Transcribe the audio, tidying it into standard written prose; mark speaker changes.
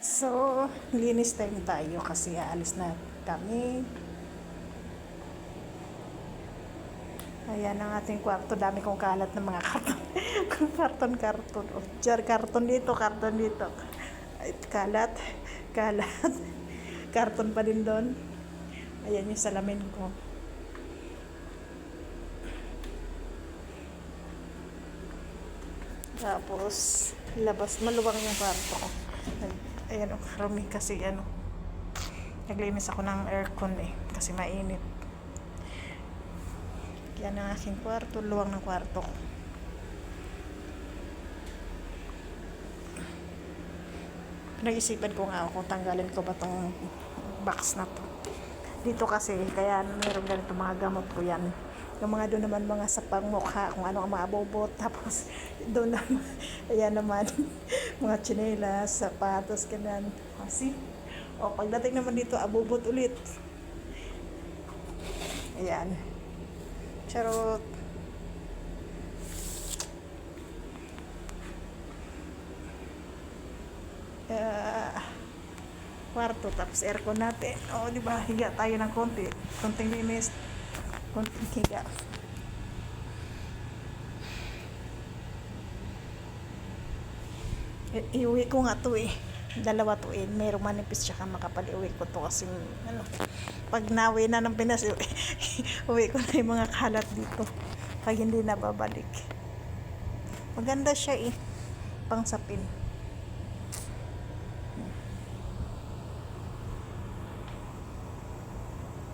Speaker 1: So, linis time tayo kasi aalis na kami. Ayan ang ating kwarto. Dami kong kalat ng mga karton. Karton. Oh, jar, karton dito, karton dito. Ay, kalat, kalat. Karton pa din doon. Ayan yung salamin ko. Tapos, labas, maluwang yung kwarto ko. Ayan, karami kasi naglinis ako ng aircon kasi mainit. Yan ang aking kwarto, luwang ng kwarto ko. Nag-isipan ko nga kung tanggalin ko ba tong box na to. Dito kasi, kaya meron ganito mga gamot ko yan. Yung mga doon naman mga sa pangmukha, kung ano ang mga bobot. Tapos doon naman, ayan naman, mga tsinelas, sapatos, ganyan. Kasi, pagdating naman dito, abobot ulit. Ayan. Charot. Kwarto, tapos aircon natin. Di ba? Higa tayo ng konti. Konting linis. Konting higa. Iuwi ko nga to dalawa to merong manipis tsaka makapal. Iuwi ko to kasi pag nawi na ng Pinas, uwi ko na yung mga kalat dito pag hindi na babalik. Maganda siya pang sapin.